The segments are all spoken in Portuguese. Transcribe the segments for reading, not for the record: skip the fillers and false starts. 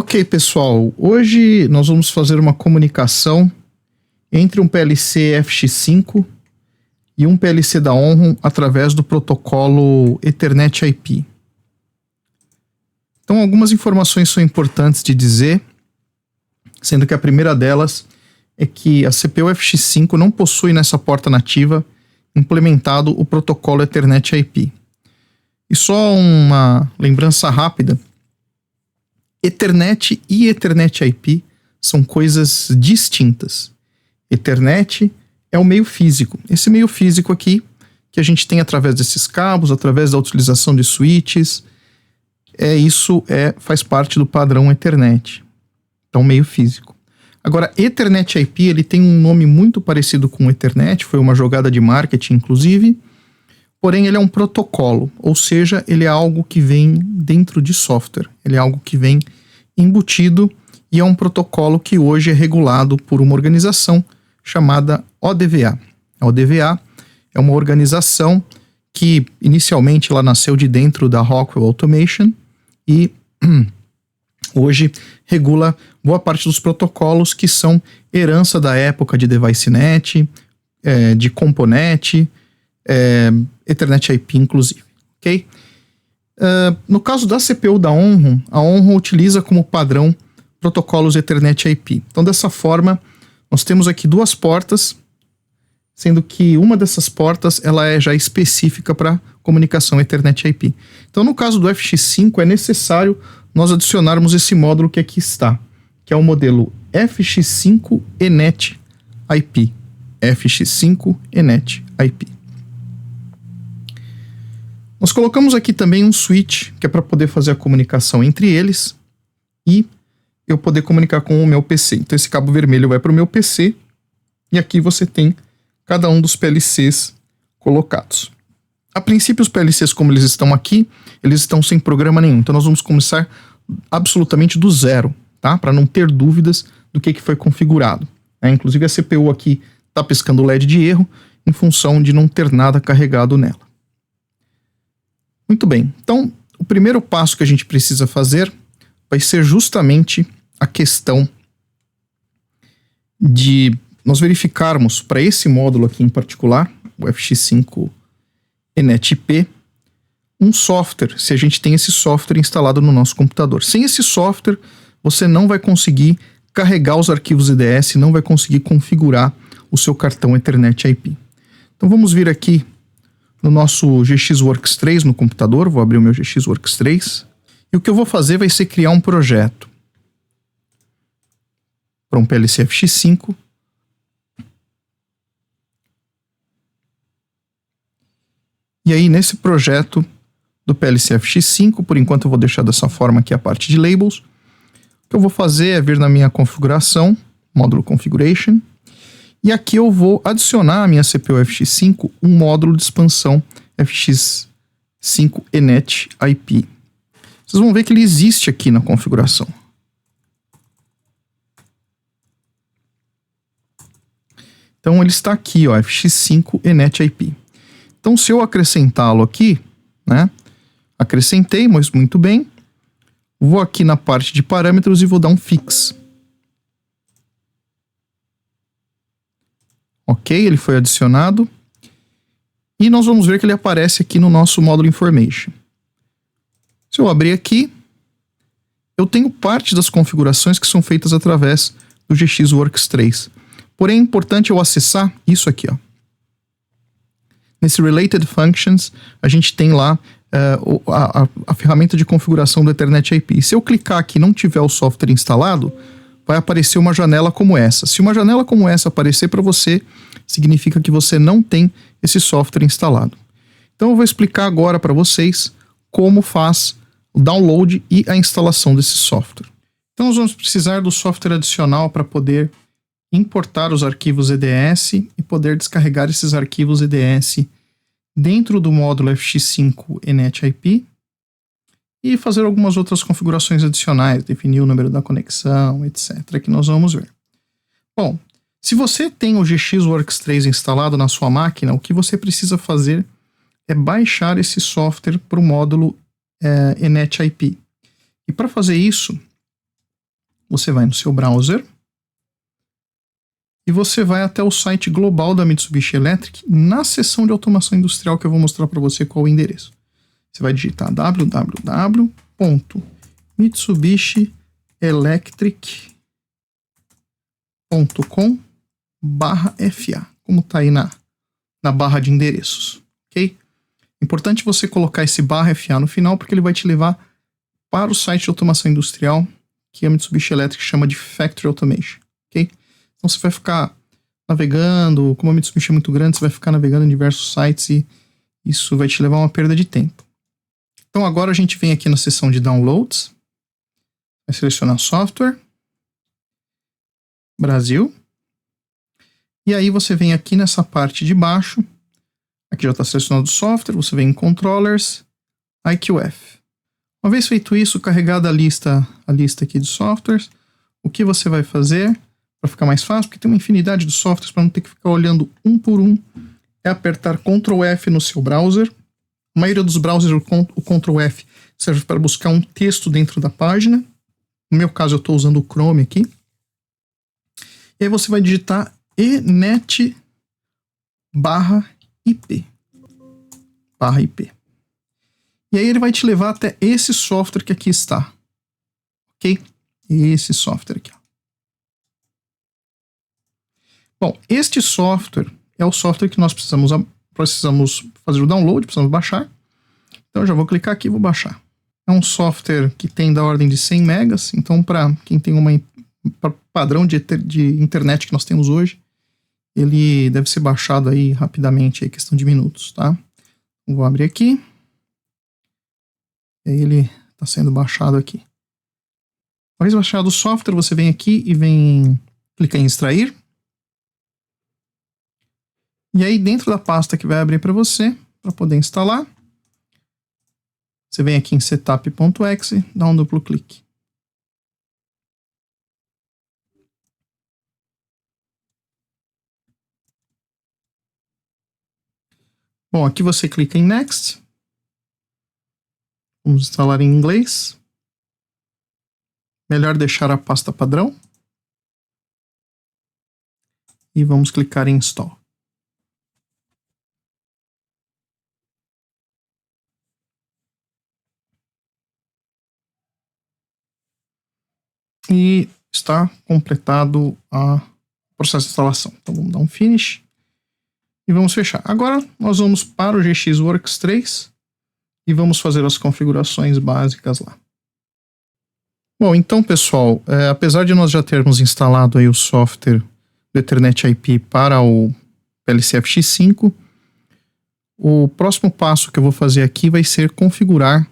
Ok, pessoal, hoje nós vamos fazer uma comunicação entre um PLC FX5 e um PLC da Onrum através do protocolo Ethernet IP. Então, algumas informações são importantes de dizer, sendo que a primeira delas é que a CPU FX5 não possui nessa porta nativa implementado o protocolo Ethernet IP. E só uma lembrança rápida: Ethernet e Ethernet IP são coisas distintas. Ethernet é o meio físico. Esse meio físico aqui, que a gente tem através desses cabos, através da utilização de switches, faz parte do padrão Ethernet. Então, meio físico. Agora, Ethernet IP, ele tem um nome muito parecido com o Ethernet, foi uma jogada de marketing, inclusive, porém ele é um protocolo, ou seja, ele é algo que vem dentro de software, ele é algo que vem embutido e é um protocolo que hoje é regulado por uma organização chamada ODVA. A ODVA é uma organização que inicialmente ela nasceu de dentro da Rockwell Automation e hoje regula boa parte dos protocolos que são herança da época de DeviceNet, de Componet, Ethernet IP inclusive, ok? No caso da CPU da Onrum, a Onrum utiliza como padrão protocolos Ethernet IP. Então, dessa forma, nós temos aqui duas portas, sendo que uma dessas portas ela é já específica para comunicação Ethernet IP. Então, no caso do FX5, é necessário nós adicionarmos esse módulo que aqui está, que é o modelo FX5 ENET IP. FX5 ENET IP. Nós colocamos aqui também um switch, que é para poder fazer a comunicação entre eles e eu poder comunicar com o meu PC. Então esse cabo vermelho vai para o meu PC e aqui você tem cada um dos PLCs colocados. A princípio, os PLCs, como eles estão aqui, eles estão sem programa nenhum. Então nós vamos começar absolutamente do zero, tá? Para não ter dúvidas do que foi configurado. Inclusive a CPU aqui está piscando o LED de erro em função de não ter nada carregado nela. Muito bem, então o primeiro passo que a gente precisa fazer vai ser justamente a questão de nós verificarmos para esse módulo aqui em particular, o FX5 ENET IP, um software, se a gente tem esse software instalado no nosso computador. Sem esse software, você não vai conseguir carregar os arquivos EDS, não vai conseguir configurar o seu cartão Ethernet IP. Então vamos vir aqui no nosso GXWorks 3 no computador, vou abrir o meu GXWorks 3, e o que eu vou fazer vai ser criar um projeto para um PLC FX5, e aí nesse projeto do PLC FX5, por enquanto eu vou deixar dessa forma aqui a parte de labels, o que eu vou fazer é vir na minha configuração, módulo configuration, e aqui eu vou adicionar à minha CPU FX5 um módulo de expansão FX5 ENET IP. Vocês vão ver que ele existe aqui na configuração. Então ele está aqui, ó, FX5 ENET IP. Então se eu acrescentá-lo aqui, né? Acrescentei, mas muito bem. Vou aqui na parte de parâmetros e vou dar um fix. Ok, ele foi adicionado. E nós vamos ver que ele aparece aqui no nosso módulo information. Se eu abrir aqui, eu tenho parte das configurações que são feitas através do GXWorks 3. Porém, é importante eu acessar isso aqui, ó. Nesse Related Functions, a gente tem lá a ferramenta de configuração do Ethernet IP. E se eu clicar aqui e não tiver o software instalado, vai aparecer uma janela como essa. Se uma janela como essa aparecer para você, significa que você não tem esse software instalado. Então eu vou explicar agora para vocês como faz o download e a instalação desse software. Então nós vamos precisar do software adicional para poder importar os arquivos EDS e poder descarregar esses arquivos EDS dentro do módulo FX5 ENET IP e fazer algumas outras configurações adicionais, definir o número da conexão, etc., que nós vamos ver. Bom, se você tem o GXWorks 3 instalado na sua máquina, o que você precisa fazer é baixar esse software para o módulo ENET IP. E para fazer isso, você vai no seu browser e você vai até o site global da Mitsubishi Electric na seção de automação industrial que eu vou mostrar para você qual é o endereço. Você vai digitar www.mitsubishielectric.com/FA, como está aí na barra de endereços, ok? Importante você colocar esse /FA no final, porque ele vai te levar para o site de automação industrial que a Mitsubishi Electric chama de Factory Automation, ok? Então você vai ficar navegando, como a Mitsubishi é muito grande, você vai ficar navegando em diversos sites e isso vai te levar a uma perda de tempo. Então agora a gente vem aqui na seção de Downloads, vai selecionar Software, Brasil, e aí você vem aqui nessa parte de baixo, aqui já está selecionado o software, você vem em Controllers, IQF. Uma vez feito isso, carregada a lista aqui de softwares, o que você vai fazer para ficar mais fácil, porque tem uma infinidade de softwares para não ter que ficar olhando um por um, é apertar Ctrl F no seu browser. A maioria dos browsers, o Ctrl F serve para buscar um texto dentro da página. No meu caso, eu estou usando o Chrome aqui. E aí você vai digitar enet/IP. E aí ele vai te levar até esse software que aqui está. Ok? Esse software aqui. Bom, este software é o software que nós precisamos fazer o download, precisamos baixar. Então eu já vou clicar aqui e vou baixar. É um software que tem da ordem de 100 megas, então para quem tem padrão de internet que nós temos hoje, ele deve ser baixado aí rapidamente, aí questão de minutos, tá? Vou abrir aqui. E aí ele está sendo baixado aqui. Uma vez baixado o software, você vem aqui e clicar em extrair. E aí dentro da pasta que vai abrir para você, para poder instalar, você vem aqui em setup.exe, dá um duplo clique. Bom, aqui você clica em Next. Vamos instalar em inglês. Melhor deixar a pasta padrão. E vamos clicar em Install. E está completado o processo de instalação. Então vamos dar um Finish. E vamos fechar. Agora nós vamos para o GXWorks 3 e vamos fazer as configurações básicas lá. Bom, então pessoal, apesar de nós já termos instalado aí o software do Ethernet IP para o PLC FX5, o próximo passo que eu vou fazer aqui vai ser configurar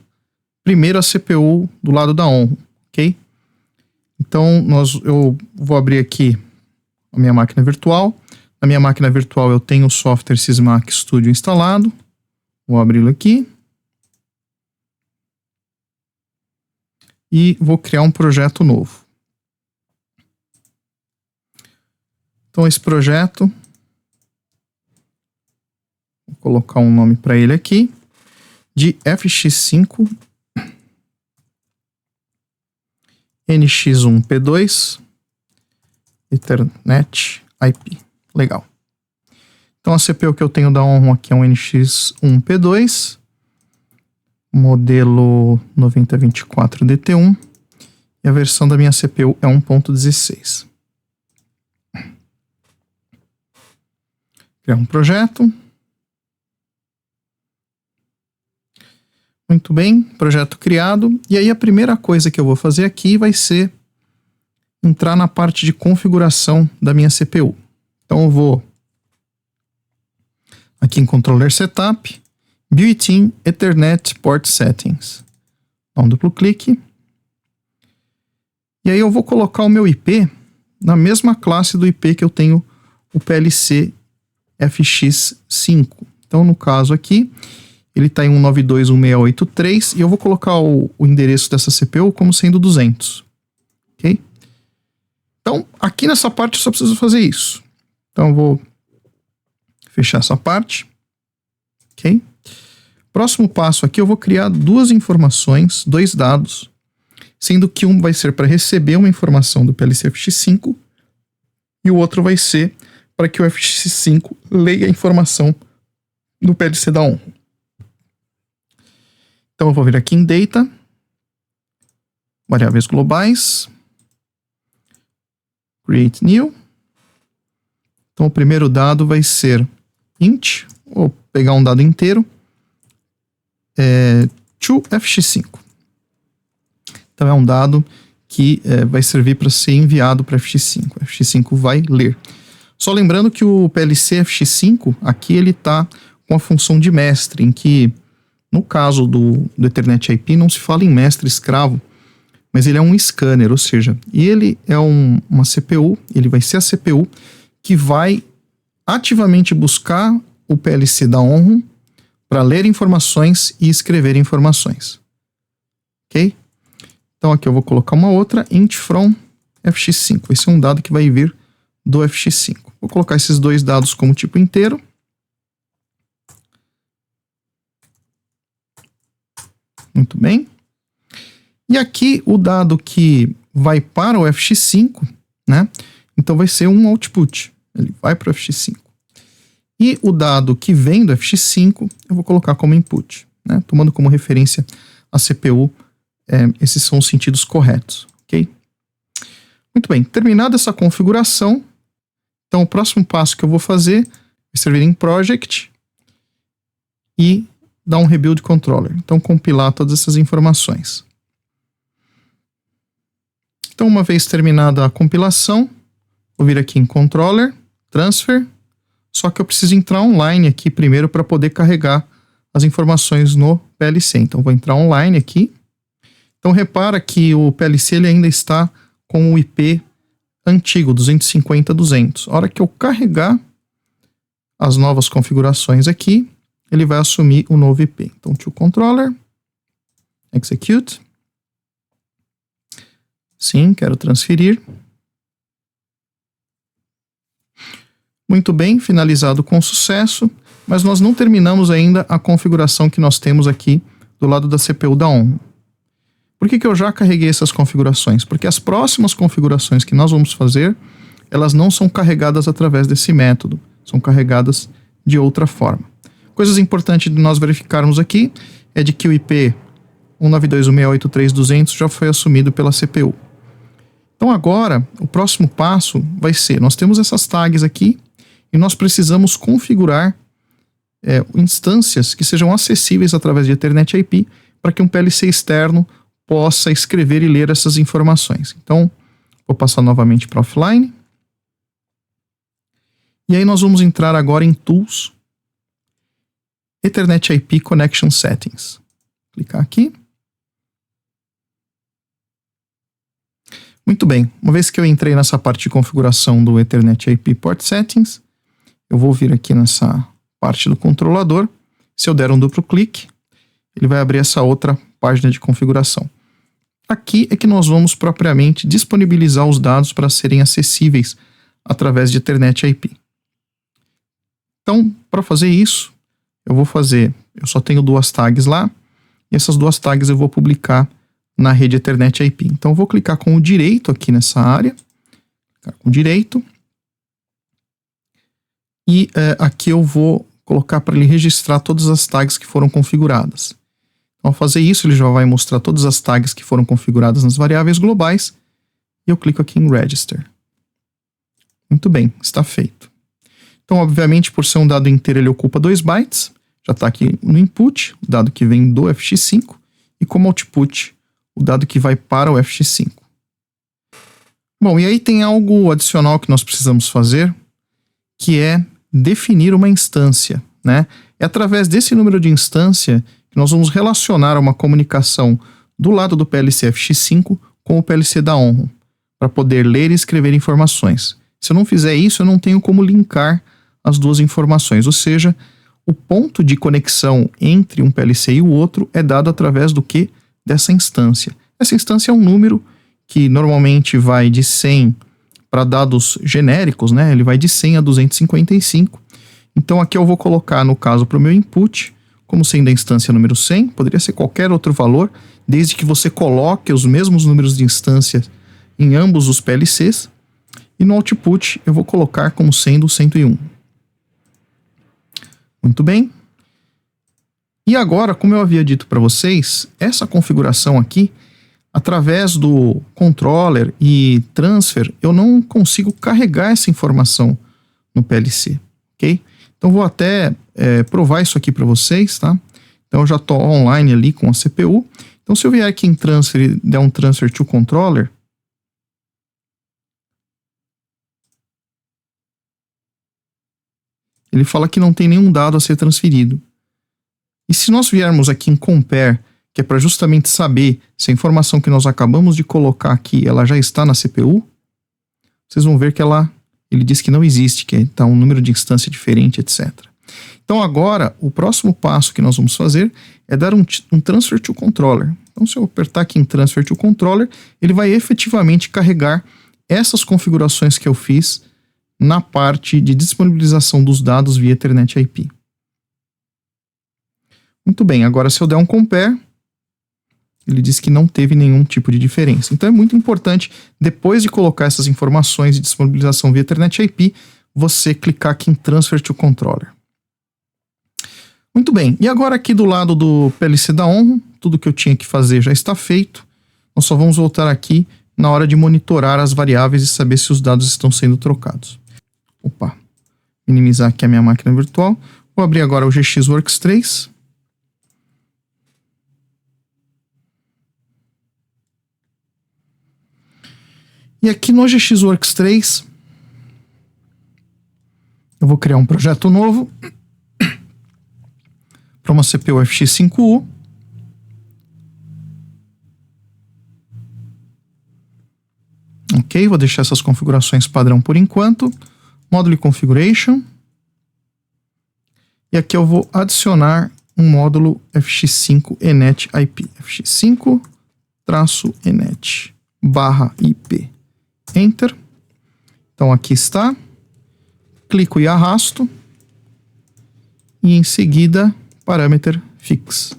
primeiro a CPU do lado da ONRO, ok? Então eu vou abrir aqui a minha máquina virtual. Na minha máquina virtual eu tenho o software Sysmac Studio instalado. Vou abri-lo aqui. E vou criar um projeto novo. Então esse projeto, vou colocar um nome para ele aqui, de FX5 NX1P2 Ethernet IP. Legal. Então a CPU que eu tenho da ONRO aqui é um NX1P2, modelo 9024DT1, e a versão da minha CPU é 1.16. Criar um projeto. Muito bem, projeto criado. E aí a primeira coisa que eu vou fazer aqui vai ser entrar na parte de configuração da minha CPU. Então eu vou aqui em Controller Setup, Built-in Ethernet Port Settings. Dá um duplo clique. E aí eu vou colocar o meu IP na mesma classe do IP que eu tenho o PLC FX5. Então no caso aqui, ele está em 192.168.3 e eu vou colocar o endereço dessa CPU como sendo 200. Ok? Então aqui nessa parte eu só preciso fazer isso. Então eu vou fechar essa parte. Ok? Próximo passo aqui eu vou criar duas informações, dois dados, sendo que um vai ser para receber uma informação do PLC FX5 e o outro vai ser para que o FX5 leia a informação do PLC da ON. Então eu vou vir aqui em Data, variáveis globais, Create New. Então o primeiro dado vai ser int, vou pegar um dado inteiro, to FX5. Então é um dado que vai servir para ser enviado para FX5. O FX5 vai ler. Só lembrando que o PLC FX5, aqui ele está com a função de mestre, em que, no caso do Ethernet IP, não se fala em mestre-escravo, mas ele é um scanner, ou seja, ele é uma CPU, ele vai ser a CPU que vai ativamente buscar o PLC da ON para ler informações e escrever informações. Ok? Então aqui eu vou colocar uma outra, int from FX5. Esse é um dado que vai vir do FX5. Vou colocar esses dois dados como tipo inteiro. Muito bem. E aqui o dado que vai para o FX5, né? Então vai ser um output. Ele vai para o FX5. E o dado que vem do FX5 eu vou colocar como input, né? Tomando como referência a CPU, esses são os sentidos corretos, ok? Muito bem, terminada essa configuração, então o próximo passo que eu vou fazer é servir em project e dar um rebuild controller. Então compilar todas essas informações. Então uma vez terminada a compilação, vou vir aqui em controller, transfer, só que eu preciso entrar online aqui primeiro para poder carregar as informações no PLC. Então vou entrar online aqui. Então repara que o PLC ele ainda está com o IP antigo, 250.200. A hora que eu carregar as novas configurações aqui, ele vai assumir o novo IP. Então to controller, execute. Sim, quero transferir. Muito bem, finalizado com sucesso, mas nós não terminamos ainda a configuração que nós temos aqui do lado da CPU da ON. Por que eu já carreguei essas configurações? Porque as próximas configurações que nós vamos fazer, elas não são carregadas através desse método, são carregadas de outra forma. Coisas importantes de nós verificarmos aqui é de que o IP 192.168.3.200 já foi assumido pela CPU. Então agora, o próximo passo vai ser, nós temos essas tags aqui e nós precisamos configurar instâncias que sejam acessíveis através de Ethernet IP para que um PLC externo possa escrever e ler essas informações. Então, vou passar novamente para offline. E aí nós vamos entrar agora em Tools, Ethernet IP Connection Settings. Clicar aqui. Muito bem, uma vez que eu entrei nessa parte de configuração do Ethernet IP Port Settings, eu vou vir aqui nessa parte do controlador. Se eu der um duplo clique, ele vai abrir essa outra página de configuração. Aqui é que nós vamos propriamente disponibilizar os dados para serem acessíveis através de Ethernet IP. Então, para fazer isso, eu só tenho duas tags lá, e essas duas tags eu vou publicar na rede Ethernet IP. Então eu vou clicar com o direito aqui nessa área, clicar com o direito, e aqui eu vou colocar para ele registrar todas as tags que foram configuradas. Então, ao fazer isso, ele já vai mostrar todas as tags que foram configuradas nas variáveis globais, e eu clico aqui em Register. Muito bem, está feito. Então, obviamente, por ser um dado inteiro, ele ocupa 2 bytes, já está aqui no input, o dado que vem do FX5, e como output, o dado que vai para o FX5. Bom, e aí tem algo adicional que nós precisamos fazer, que é definir uma instância, né? É através desse número de instância que nós vamos relacionar uma comunicação do lado do PLC FX5 com o PLC da ON, para poder ler e escrever informações. Se eu não fizer isso, eu não tenho como linkar as duas informações, ou seja, o ponto de conexão entre um PLC e o outro é dado através do quê? Dessa instância. Essa instância é um número que normalmente vai de 100 para dados genéricos, né? Ele vai de 100 a 255. Então aqui eu vou colocar, no caso, para o meu input, como sendo a instância número 100, poderia ser qualquer outro valor, desde que você coloque os mesmos números de instância em ambos os PLCs, e no output eu vou colocar como sendo 101. Muito bem. E agora, como eu havia dito para vocês, essa configuração aqui, através do controller e transfer, eu não consigo carregar essa informação no PLC, ok? Então vou até provar isso aqui para vocês, tá? Então eu já estou online ali com a CPU. Então se eu vier aqui em transfer e der um transfer to controller, ele fala que não tem nenhum dado a ser transferido. E se nós viermos aqui em compare, que é para justamente saber se a informação que nós acabamos de colocar aqui, ela já está na CPU, vocês vão ver que ele diz que não existe, que está um número de instância diferente, etc. Então agora, o próximo passo que nós vamos fazer é dar um transfer to controller. Então se eu apertar aqui em transfer to controller, ele vai efetivamente carregar essas configurações que eu fiz na parte de disponibilização dos dados via Ethernet IP. Muito bem, agora se eu der um compare, ele diz que não teve nenhum tipo de diferença. Então é muito importante, depois de colocar essas informações de disponibilização via Ethernet IP, você clicar aqui em Transfer to Controller. Muito bem, e agora aqui do lado do PLC da ONRO, tudo que eu tinha que fazer já está feito. Nós só vamos voltar aqui na hora de monitorar as variáveis e saber se os dados estão sendo trocados. Opa, minimizar aqui a minha máquina virtual. Vou abrir agora o GXWorks 3. E aqui no GXWorks 3, eu vou criar um projeto novo para uma CPU FX5U. Ok, vou deixar essas configurações padrão por enquanto. Módulo Configuration. E aqui eu vou adicionar um módulo FX5 ENET IP. FX5-ENET/IP. Enter. Então aqui está. Clico e arrasto. E em seguida, parameter fix.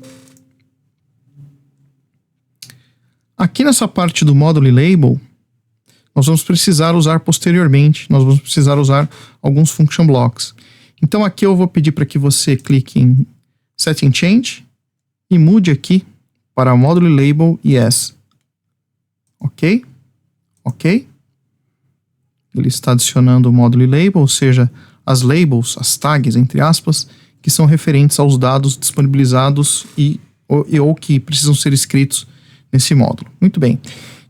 Aqui nessa parte do módulo e label, nós vamos precisar usar posteriormente, nós vamos precisar usar alguns function blocks. Então aqui eu vou pedir para que você clique em Setting Change e mude aqui para módulo e label yes. Ok? Ok? Ele está adicionando o módulo e label, ou seja, as labels, as tags, entre aspas, que são referentes aos dados disponibilizados ou que precisam ser escritos nesse módulo. Muito bem.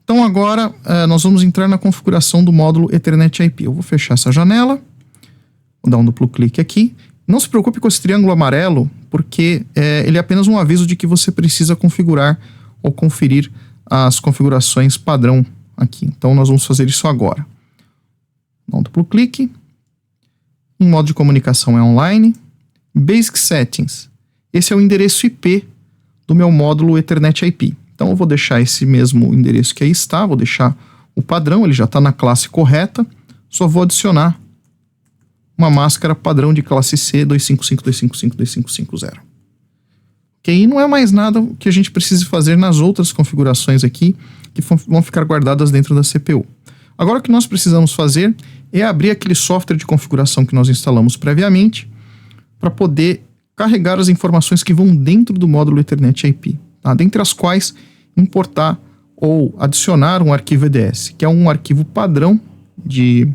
Então agora nós vamos entrar na configuração do módulo Ethernet IP. Eu vou fechar essa janela, vou dar um duplo clique aqui. Não se preocupe com esse triângulo amarelo, porque ele é apenas um aviso de que você precisa configurar ou conferir as configurações padrão aqui. Então nós vamos fazer isso agora. Dá um duplo clique. Em modo de comunicação é online. Basic Settings. Esse é o endereço IP do meu módulo Ethernet IP. Então eu vou deixar esse mesmo endereço que aí está, vou deixar o padrão, ele já está na classe correta, só vou adicionar uma máscara padrão de classe C 255.255.255.0. Ok? E não é mais nada que a gente precise fazer nas outras configurações aqui, que vão ficar guardadas dentro da CPU. Agora o que nós precisamos fazer é abrir aquele software de configuração que nós instalamos previamente, para poder carregar as informações que vão dentro do módulo Ethernet IP, tá? Dentre as quais importar ou adicionar um arquivo EDS, que é um arquivo padrão de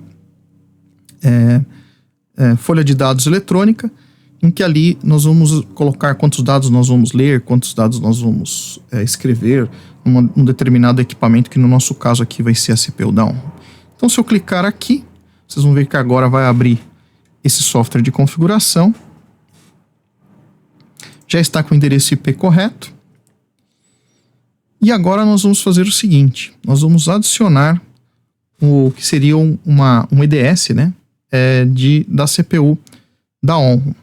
folha de dados eletrônica, em que ali nós vamos colocar quantos dados nós vamos ler, quantos dados nós vamos escrever num determinado equipamento, que no nosso caso aqui vai ser a CPU da ONRO. Então se eu clicar aqui, vocês vão ver que agora vai abrir esse software de configuração. Já está com o endereço IP correto. E agora nós vamos fazer o seguinte, nós vamos adicionar o que seria um EDS, né, da CPU da ONRO.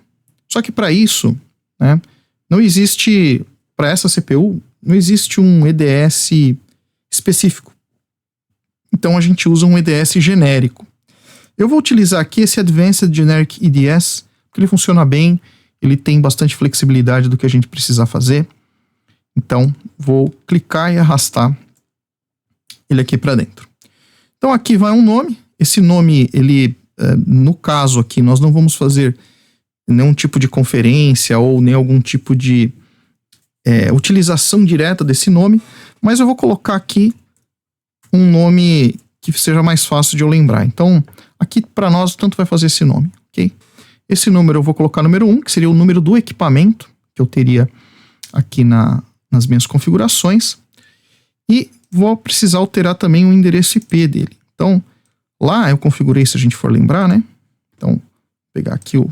Só que para isso, né, não existe, para essa CPU, não existe um EDS específico. Então a gente usa um EDS genérico. Eu vou utilizar aqui esse Advanced Generic EDS, porque ele funciona bem ele tem bastante flexibilidade do que a gente precisar fazer. Então, vou clicar e arrastar ele aqui para dentro. Então, aqui vai um nome. Esse nome, ele, no caso aqui, nós não vamos fazer nenhum tipo de conferência ou nem algum tipo de utilização direta desse nome, mas eu vou colocar aqui um nome que seja mais fácil de eu lembrar. Então, aqui para nós, tanto vai fazer esse nome, ok? Esse número eu vou colocar número 1, que seria o número do equipamento que eu teria aqui nas minhas configurações. E vou precisar alterar também o endereço IP dele. Então, lá eu configurei, se a gente for lembrar, né? Então, vou pegar aqui o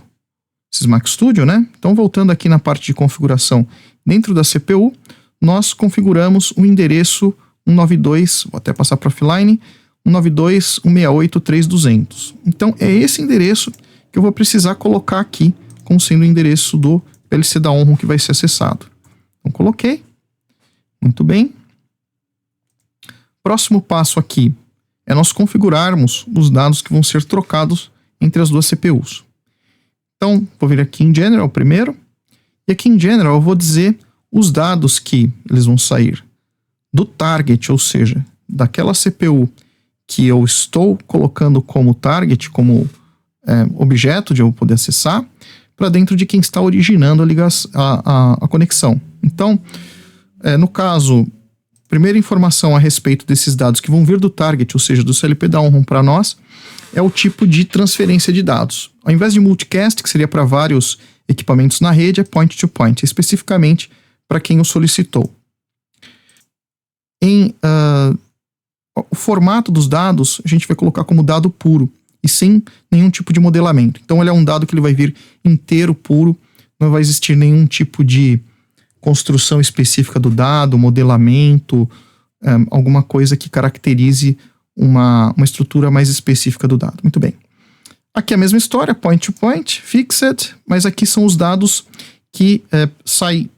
Sysmax Studio, né? Então, voltando aqui na parte de configuração dentro da CPU, nós configuramos o endereço 192, vou até passar para offline, 192.168.3.200. Então, é esse endereço que eu vou precisar colocar aqui como sendo o endereço do PLC da ONROM que vai ser acessado. Então, coloquei. Muito bem. Próximo passo aqui é nós configurarmos os dados que vão ser trocados entre as duas CPUs. Então, vou vir aqui em General primeiro. E aqui em General eu vou dizer os dados que eles vão sair do target, ou seja, daquela CPU que eu estou colocando como target, como objeto de eu poder acessar, para dentro de quem está originando a conexão. Então, no caso, primeira informação a respeito desses dados que vão vir do target, ou seja, do CLP da ONROM para nós, é o tipo de transferência de dados. Ao invés de multicast, que seria para vários equipamentos na rede, é point-to-point, especificamente para quem o solicitou. O formato dos dados, a gente vai colocar como dado puro e sem nenhum tipo de modelamento. Então, ele é um dado que ele vai vir inteiro, puro, não vai existir nenhum tipo de construção específica do dado, modelamento, alguma coisa que caracterize uma estrutura mais específica do dado. Muito bem. Aqui é a mesma história, point-to-point, fixed, mas aqui são os dados que saem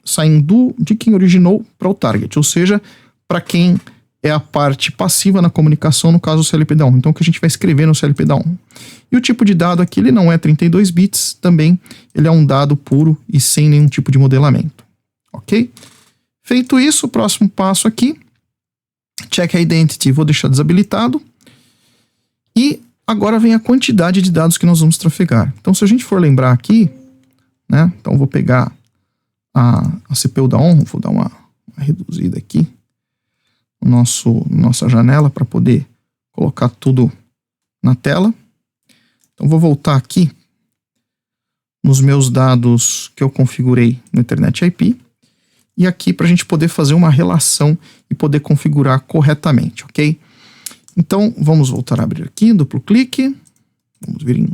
de quem originou para o target, ou seja, para quem é a parte passiva na comunicação, no caso o CLP da ONROM. Então, o que a gente vai escrever no CLP da ONROM. E o tipo de dado aqui, ele não é 32 bits, também ele é um dado puro e sem nenhum tipo de modelamento. Ok? Feito isso, o próximo passo aqui, check identity, vou deixar desabilitado. E agora vem a quantidade de dados que nós vamos trafegar. Então, se a gente for lembrar aqui, né? Então, vou pegar a CPU da ONROM, vou dar uma reduzida aqui nossa janela para poder colocar tudo na tela. Então, vou voltar aqui nos meus dados que eu configurei no Ethernet IP e aqui para a gente poder fazer uma relação e poder configurar corretamente, ok? Então, vamos voltar a abrir aqui, duplo clique, vamos vir em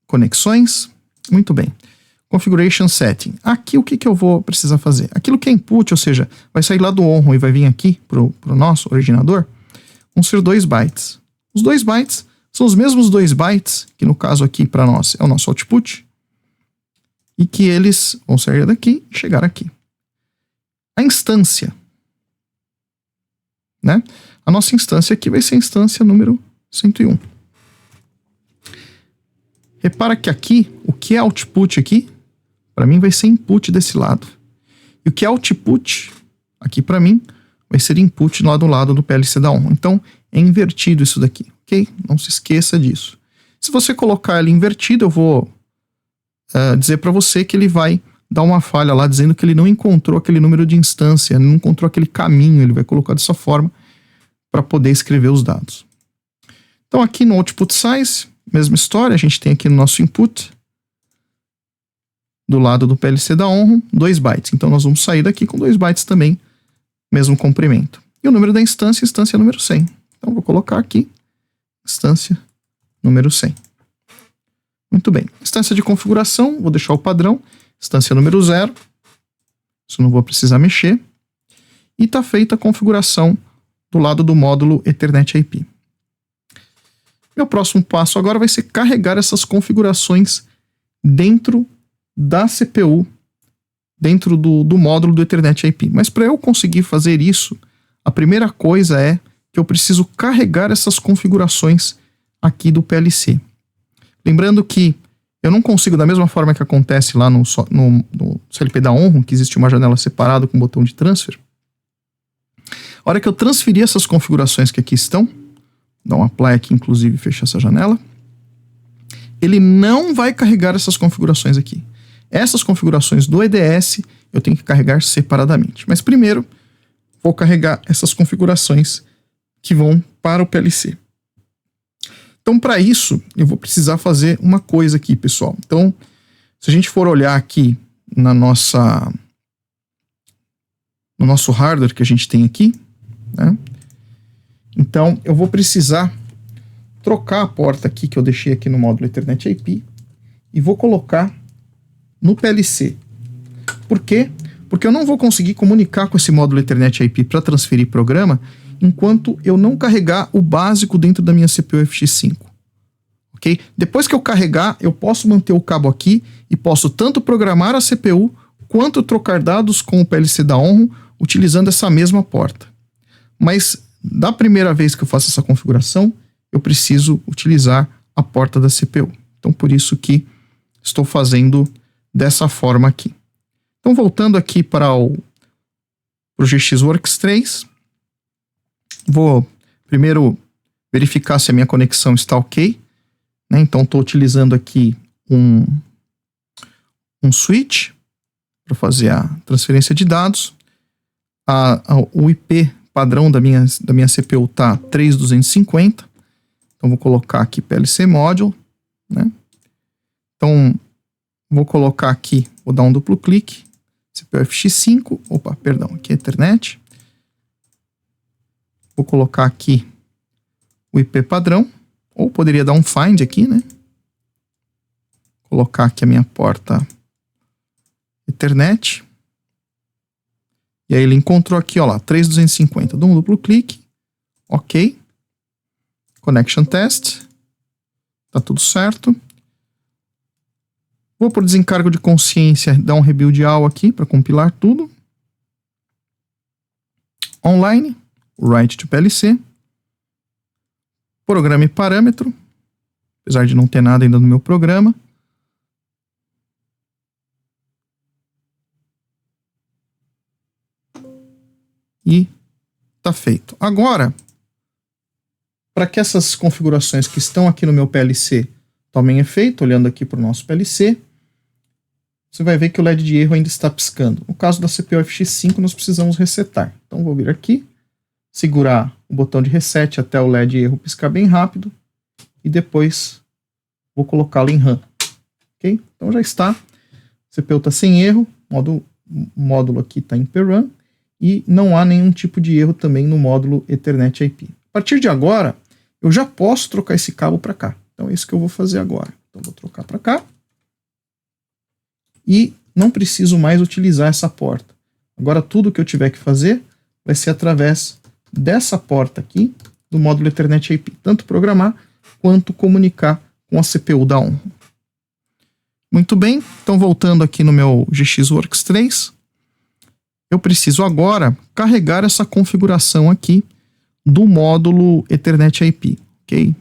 conexões, muito bem. Configuration Setting. Aqui o que eu vou precisar fazer? Aquilo que é input, ou seja, vai sair lá do ONROM e vai vir aqui para o nosso originador, vão ser 2 bytes. Os 2 bytes são os mesmos 2 bytes, que no caso aqui para nós é o nosso output, e que eles vão sair daqui e chegar aqui. A instância, né? A nossa instância aqui vai ser a instância número 101. Repara que aqui, o que é output aqui, para mim vai ser input desse lado. E o que é output, aqui para mim, vai ser input lá do lado do PLC da ONROM. Então, é invertido isso daqui, ok? Não se esqueça disso. Se você colocar ele invertido, eu vou dizer para você que ele vai dar uma falha lá, dizendo que ele não encontrou aquele número de instância, não encontrou aquele caminho, ele vai colocar dessa forma para poder escrever os dados. Então, aqui no output size, mesma história, a gente tem aqui no nosso input, do lado do PLC da ONROM, 2 bytes. Então, nós vamos sair daqui com 2 bytes também, mesmo comprimento. E o número da instância número 100. Então, vou colocar aqui, instância número 100. Muito bem. Instância de configuração, vou deixar o padrão, instância número 0. Isso não vou precisar mexer. E está feita a configuração do lado do módulo Ethernet IP. Meu próximo passo agora vai ser carregar essas configurações dentro da CPU, dentro do módulo do Ethernet IP. Mas para eu conseguir fazer isso, a primeira coisa é que eu preciso carregar essas configurações aqui do PLC. Lembrando que Eu não consigo, da mesma forma que acontece lá no CLP da Onrum, que existe uma janela separada com o botão de transfer. A hora que eu transferir essas configurações que aqui estão, dá um apply aqui, inclusive, fecha essa janela, ele não vai carregar essas configurações aqui. Essas configurações do EDS eu tenho que carregar separadamente. Mas primeiro, vou carregar essas configurações que vão para o PLC. Então, para isso, eu vou precisar fazer uma coisa aqui, pessoal. Então, se a gente for olhar aqui no nosso hardware que a gente tem aqui, né? Então, eu vou precisar trocar a porta aqui que eu deixei aqui no módulo Ethernet IP e vou colocar no PLC. Por quê? Porque eu não vou conseguir comunicar com esse módulo Ethernet IP para transferir programa enquanto eu não carregar o básico dentro da minha CPU FX5. Ok? Depois que eu carregar, eu posso manter o cabo aqui e posso tanto programar a CPU quanto trocar dados com o PLC da Onrum utilizando essa mesma porta. Mas da primeira vez que eu faço essa configuração, eu preciso utilizar a porta da CPU. Então, por isso que estou fazendo dessa forma aqui. Então, voltando aqui para o GXWorks 3, vou primeiro verificar se a minha conexão está ok, né? Então, estou utilizando aqui um switch para fazer a transferência de dados. O IP padrão da minha CPU está 3250. Então, vou colocar aqui PLC Module, né? Então, vou colocar aqui, vou dar um duplo clique, CPU FX5, aqui é Ethernet. Vou colocar aqui o IP padrão, ou poderia dar um find aqui, né? Colocar aqui a minha porta Ethernet. E aí ele encontrou aqui, ó lá, 3250. Dou um duplo clique, ok. Connection test, tá tudo certo. Vou por desencargo de consciência dar um rebuild all aqui para compilar tudo. Online, write to PLC. Programa e parâmetro, apesar de não ter nada ainda no meu programa. E tá feito. Agora, para que essas configurações que estão aqui no meu PLC tomem efeito, olhando aqui para o nosso PLC, você vai ver que o LED de erro ainda está piscando. No caso da CPU FX5, nós precisamos resetar. Então, vou vir aqui, segurar o botão de reset até o LED de erro piscar bem rápido e depois vou colocá-lo em RAM. Ok? Então, já está. A CPU está sem erro, o módulo aqui está em PRAM e não há nenhum tipo de erro também no módulo Ethernet IP. A partir de agora, eu já posso trocar esse cabo para cá. Então é isso que eu vou fazer agora. Então vou trocar para cá. E não preciso mais utilizar essa porta. Agora tudo que eu tiver que fazer vai ser através dessa porta aqui do módulo Ethernet IP. Tanto programar quanto comunicar com a CPU da Onrum. Muito bem. Então voltando aqui no meu GXWorks 3, eu preciso agora carregar essa configuração aqui do módulo Ethernet IP, ok?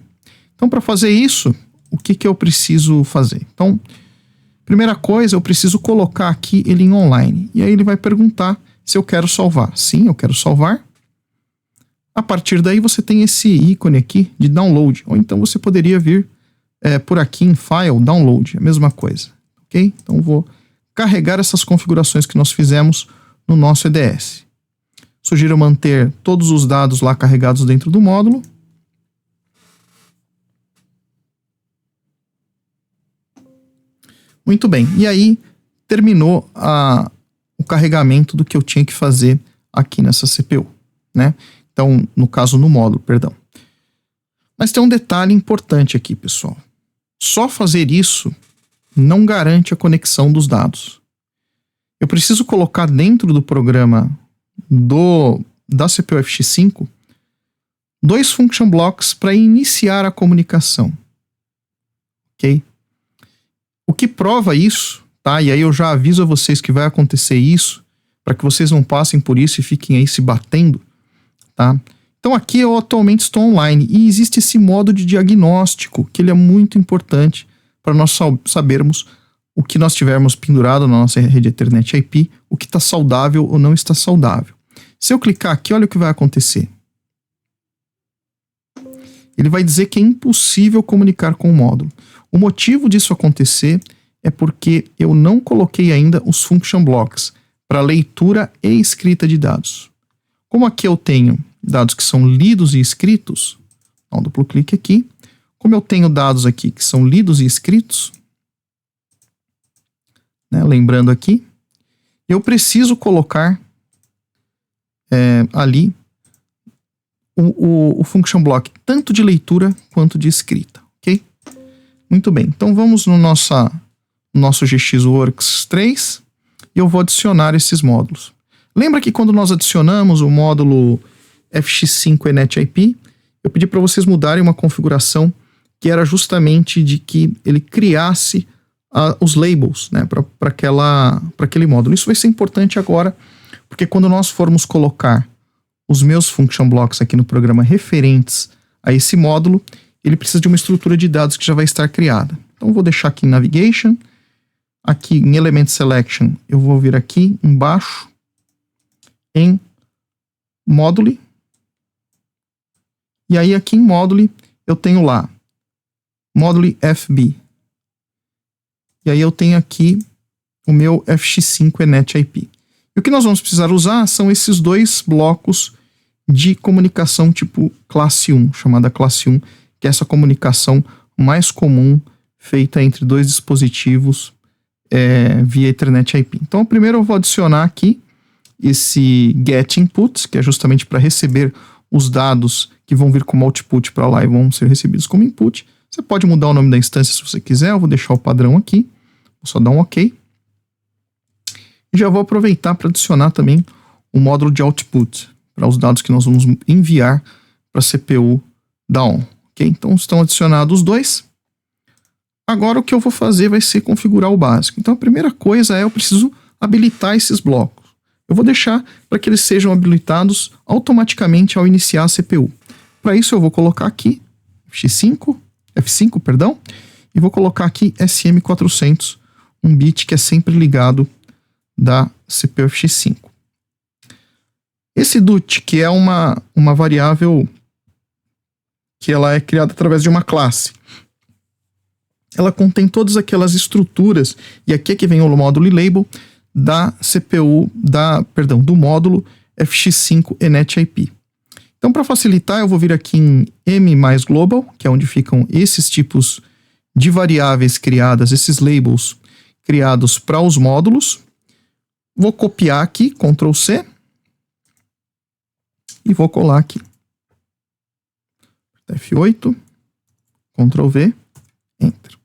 Então, para fazer isso, o que eu preciso fazer? Então, primeira coisa, eu preciso colocar aqui ele em online. E aí ele vai perguntar se eu quero salvar. Sim, eu quero salvar. A partir daí, você tem esse ícone aqui de download. Ou então você poderia vir por aqui em File, Download, a mesma coisa, ok? Então, vou carregar essas configurações que nós fizemos no nosso EDS. Sugiro manter todos os dados lá carregados dentro do módulo. Muito bem. E aí terminou o carregamento do que eu tinha que fazer aqui nessa CPU, né? Então, no caso, no módulo, perdão. Mas tem um detalhe importante aqui, pessoal. Só fazer isso não garante a conexão dos dados. Eu preciso colocar dentro do programa da CPU FX5 dois function blocks para iniciar a comunicação. Ok? O que prova isso, tá? E aí eu já aviso a vocês que vai acontecer isso, para que vocês não passem por isso e fiquem aí se batendo, tá? Então aqui eu atualmente estou online e existe esse modo de diagnóstico, que ele é muito importante para nós sabermos o que nós tivermos pendurado na nossa rede Ethernet IP, o que está saudável ou não está saudável. Se eu clicar aqui, olha o que vai acontecer. Ele vai dizer que é impossível comunicar com o módulo. O motivo disso acontecer é porque eu não coloquei ainda os function blocks para leitura e escrita de dados. Como aqui eu tenho dados que são lidos e escritos, dá um duplo clique aqui. Como eu tenho dados aqui que são lidos e escritos, né, lembrando aqui, eu preciso colocar ali o function block tanto de leitura quanto de escrita, ok? Muito bem, então vamos no nosso GXWorks 3 e eu vou adicionar esses módulos. Lembra que quando nós adicionamos o módulo FX5 ENET-IP, eu pedi para vocês mudarem uma configuração que era justamente de que ele criasse os labels, né, para aquele módulo. Isso vai ser importante agora, porque quando nós formos colocar os meus function blocks aqui no programa referentes a esse módulo, ele precisa de uma estrutura de dados que já vai estar criada. Então eu vou deixar aqui em Navigation, aqui em Element Selection, eu vou vir aqui embaixo em Module, e aí aqui em Module eu tenho lá Module FB. E aí eu tenho aqui o meu FX5 ENET-IP. E o que nós vamos precisar usar são esses dois blocos de comunicação tipo classe 1, chamada classe 1, que é essa comunicação mais comum feita entre dois dispositivos via Ethernet IP. Então, primeiro eu vou adicionar aqui esse get input, que é justamente para receber os dados que vão vir como output para lá e vão ser recebidos como input. Você pode mudar o nome da instância se você quiser, eu vou deixar o padrão aqui, vou só dar um OK. E já vou aproveitar para adicionar também o módulo de output, para os dados que nós vamos enviar para a CPU da ON. Okay? Então estão adicionados os dois. Agora o que eu vou fazer vai ser configurar o básico. Então a primeira coisa eu preciso habilitar esses blocos. Eu vou deixar para que eles sejam habilitados automaticamente ao iniciar a CPU. Para isso eu vou colocar aqui F5, perdão, e vou colocar aqui SM400, um bit que é sempre ligado da CPU FX5. Esse DUT, que é uma variável que ela é criada através de uma classe, ela contém todas aquelas estruturas, e aqui é que vem o módulo label da CPU, do módulo FX5 ENET-IP. Então, para facilitar, eu vou vir aqui em M mais Global, que é onde ficam esses tipos de variáveis criadas, esses labels criados para os módulos. Vou copiar aqui, Ctrl C, e vou colar aqui. F8, Ctrl V, Enter.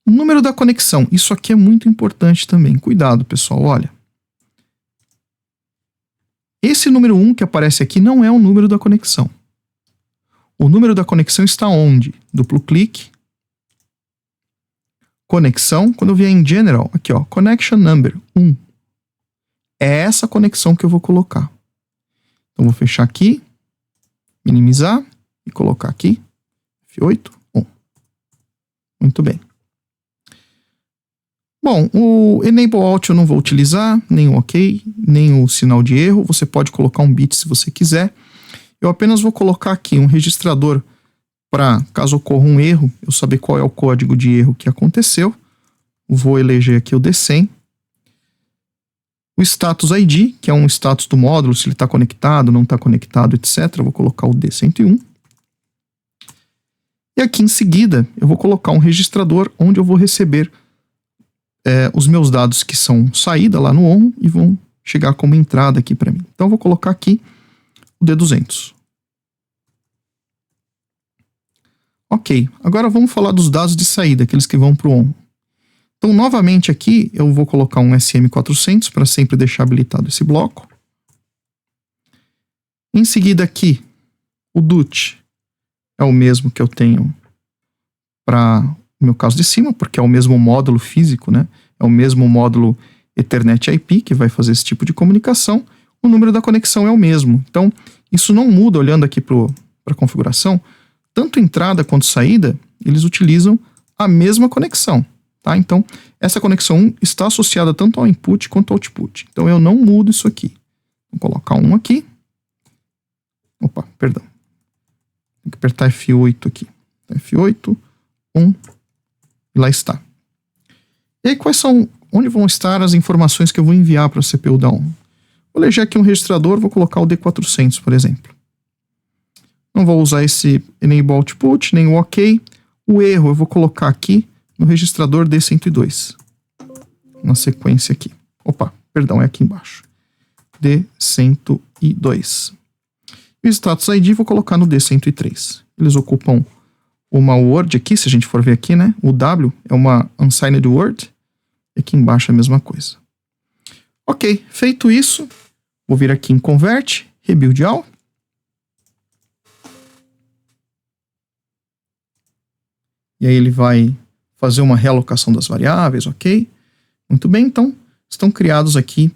O número da conexão, isso aqui é muito importante também. Cuidado, pessoal, olha. Esse número 1 que aparece aqui não é o número da conexão. O número da conexão está onde? Duplo clique. Conexão. Quando eu vier em General, aqui ó, Connection Number 1. É essa conexão que eu vou colocar. Então vou fechar aqui, minimizar e colocar aqui F8, 1. Muito bem. Bom, o Enable Out eu não vou utilizar, nem o OK, nem o sinal de erro. Você pode colocar um bit se você quiser. Eu apenas vou colocar aqui um registrador para, caso ocorra um erro, eu saber qual é o código de erro que aconteceu. Vou eleger aqui o D100. O Status ID, que é um status do módulo, se ele está conectado, não está conectado, etc. Eu vou colocar o D101. E aqui em seguida, eu vou colocar um registrador onde eu vou receber os meus dados que são saída lá no ON e vão chegar como entrada aqui para mim. Então eu vou colocar aqui o D200. Ok, agora vamos falar dos dados de saída, aqueles que vão para o ON. Então novamente aqui eu vou colocar um SM400 para sempre deixar habilitado esse bloco. Em seguida aqui, o DUT é o mesmo que eu tenho para no meu caso de cima, porque é o mesmo módulo físico, né? É o mesmo módulo Ethernet IP que vai fazer esse tipo de comunicação. O número da conexão é o mesmo. Então, isso não muda olhando aqui para a configuração. Tanto entrada quanto saída, eles utilizam a mesma conexão, tá? Então, essa conexão 1 está associada tanto ao input quanto ao output. Então, eu não mudo isso aqui. Vou colocar 1 aqui. Opa, perdão. Tem que apertar F8 aqui. F8, 1, e lá está. E aí, onde vão estar as informações que eu vou enviar para a CPU da ON? Vou eleger aqui um registrador, vou colocar o D400, por exemplo. Não vou usar esse Enable Output, nem o OK. O erro eu vou colocar aqui no registrador D102. Na sequência aqui. Opa, perdão, é aqui embaixo. D102. E o Status ID vou colocar no D103. Eles ocupam uma word aqui, se a gente for ver aqui, né? O W é uma unsigned word. E aqui embaixo é a mesma coisa. Ok, feito isso, vou vir aqui em Convert, Rebuild All. E aí ele vai fazer uma realocação das variáveis, ok? Muito bem, então estão criados aqui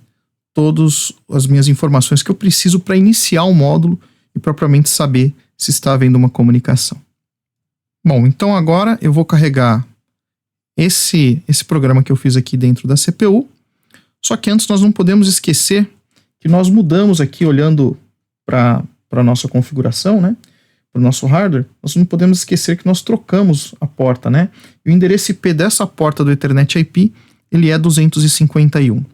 todas as minhas informações que eu preciso para iniciar o módulo e propriamente saber se está havendo uma comunicação. Bom, então agora eu vou carregar esse programa que eu fiz aqui dentro da CPU, só que antes nós não podemos esquecer que nós mudamos aqui, olhando para a nossa configuração, né? Para o nosso hardware, nós não podemos esquecer que nós trocamos a porta, né? E o endereço IP dessa porta do Ethernet IP, ele é 251.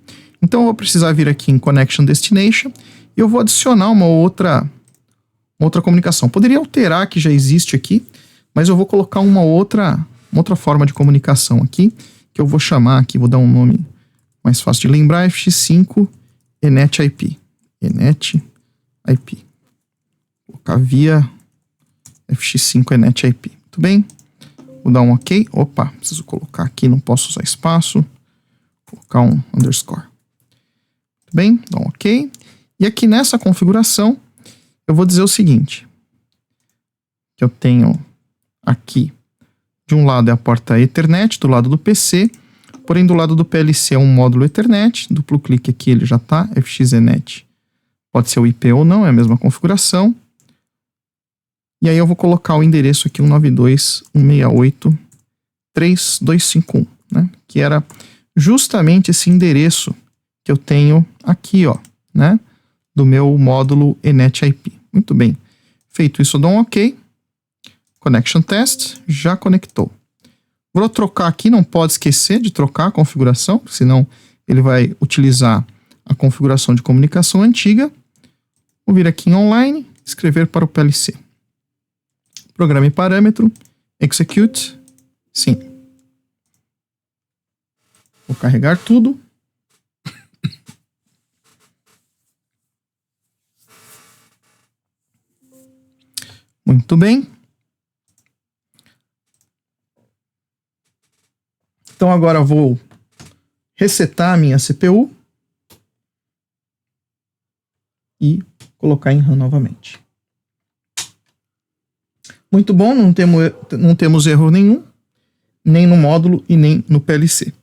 Então eu vou precisar vir aqui em Connection Destination e eu vou adicionar uma outra comunicação. Poderia alterar que já existe aqui, mas eu vou colocar uma outra forma de comunicação aqui, que eu vou chamar aqui, vou dar um nome mais fácil de lembrar, FX5 Enet IP. Enet IP. Vou colocar via FX5 Enet IP. Muito bem. Vou dar um OK. Opa, preciso colocar aqui, não posso usar espaço. Vou colocar um underscore. Muito bem, dá um OK. E aqui nessa configuração, eu vou dizer o seguinte. Que eu tenho aqui, de um lado é a porta Ethernet, do lado do PC, porém do lado do PLC é um módulo Ethernet, duplo clique aqui ele já está, FXEnet. Pode ser o IP ou não, é a mesma configuração. E aí eu vou colocar o endereço aqui, 192.168.3.251, né? Que era justamente esse endereço que eu tenho aqui, ó, né? Do meu módulo Enet IP. Muito bem. Feito isso, eu dou um OK. Connection Test, já conectou. Vou trocar aqui, não pode esquecer de trocar a configuração, senão ele vai utilizar a configuração de comunicação antiga. Vou vir aqui em Online, escrever para o PLC. Programa e parâmetro, Execute, sim. Vou carregar tudo. Muito bem. Então agora eu vou resetar a minha CPU e colocar em RAM novamente. Muito bom, não temos erro nenhum, nem no módulo e nem no PLC.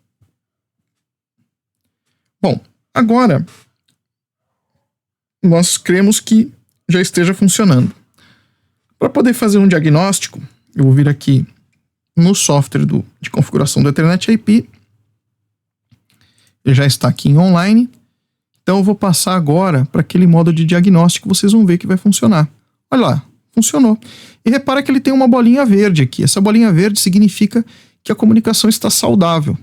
Bom, agora nós cremos que já esteja funcionando. Para poder fazer um diagnóstico, eu vou vir aqui no software de configuração do Ethernet IP. Ele já está aqui em online. Então eu vou passar agora para aquele modo de diagnóstico, vocês vão ver que vai funcionar. Olha lá, funcionou. E repara que ele tem uma bolinha verde aqui. Essa bolinha verde significa que a comunicação está saudável,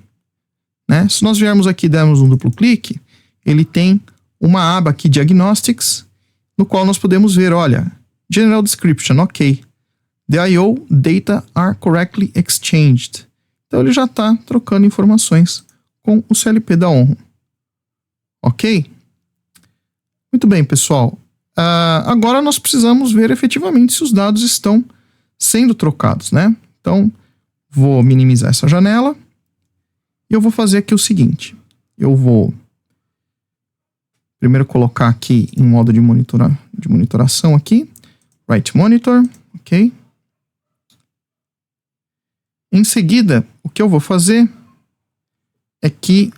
né? Se nós viermos aqui e dermos um duplo clique, ele tem uma aba aqui, Diagnostics, no qual nós podemos ver, olha, General Description, ok. The I/O data are correctly exchanged. Então ele já está trocando informações com o CLP da ONROM. Ok? Muito bem, pessoal. Agora nós precisamos ver efetivamente se os dados estão sendo trocados, né? Então, vou minimizar essa janela e eu vou fazer aqui o seguinte. Eu vou primeiro colocar aqui em modo de monitoração aqui. Write Monitor, ok? Em seguida, o que eu vou fazer é que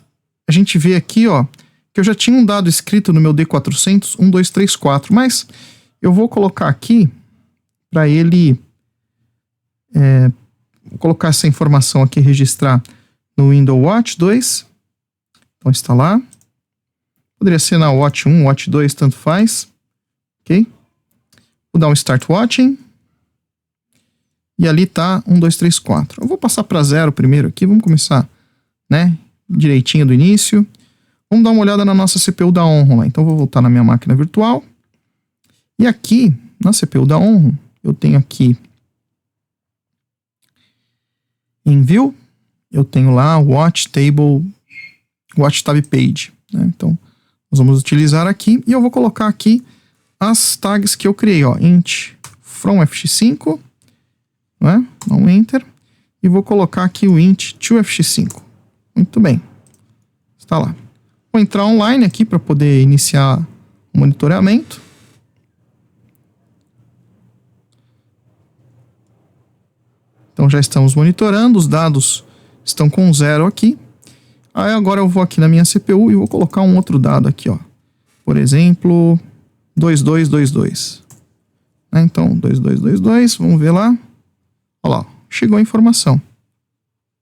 a gente vê aqui, ó, que eu já tinha um dado escrito no meu D400, 1, 2, 3, 4, mas eu vou colocar aqui para ele Vou colocar essa informação aqui, registrar no Windows Watch 2. Então instalar. Poderia ser na Watch 1, Watch 2, tanto faz. Ok? Vou dar um Start Watching. E ali tá 1, 2, 3, 4. Eu vou passar para 0 primeiro aqui. Vamos começar, né? Direitinho do início. Vamos dar uma olhada na nossa CPU da Onro lá. Então, vou voltar na minha máquina virtual. E aqui, na CPU da Onro, eu tenho aqui em View, eu tenho lá Watch Tab Page. Né? Então, nós vamos utilizar aqui. E eu vou colocar aqui as tags que eu criei. Ó, int from fx5. Né? Dá um Enter. E vou colocar aqui o int to fx5. Muito bem. Está lá. Vou entrar online aqui para poder iniciar o monitoramento. Então já estamos monitorando, os dados estão com 0 aqui. Aí agora eu vou aqui na minha CPU e vou colocar um outro dado aqui, ó. Por exemplo, 2222. Então, 2222, vamos ver lá. Olha lá, chegou a informação.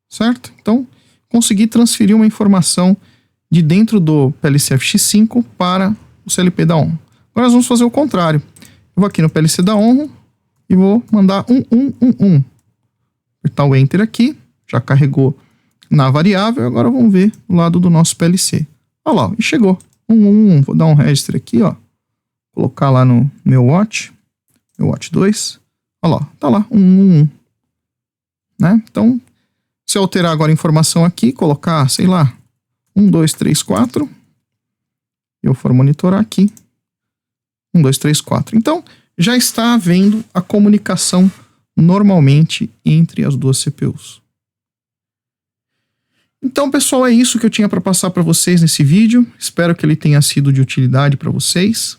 Certo? Então, consegui transferir uma informação de dentro do PLC FX5 para o CLP da Onro. Agora nós vamos fazer o contrário. Eu vou aqui no PLC da Onro e vou mandar 1111. Apertar o Enter aqui, já carregou na variável. Agora vamos ver o lado do nosso PLC. Olha lá, e chegou. 1111. Vou dar um register aqui, ó. Colocar lá no meu Watch 2. Olha lá, tá lá, 1111. Né? Então, se eu alterar agora a informação aqui, colocar, sei lá, 1, 2, 3, 4. Eu for monitorar aqui. 1, 2, 3, 4. Então, já está havendo a comunicação normalmente entre as duas CPUs. Então, pessoal, é isso que eu tinha para passar para vocês nesse vídeo. Espero que ele tenha sido de utilidade para vocês.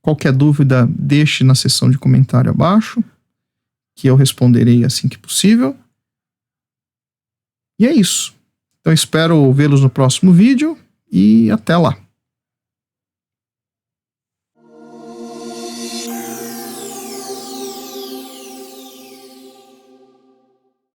Qualquer dúvida, deixe na seção de comentário abaixo, que eu responderei assim que possível. E é isso. Então, espero vê-los no próximo vídeo e até lá.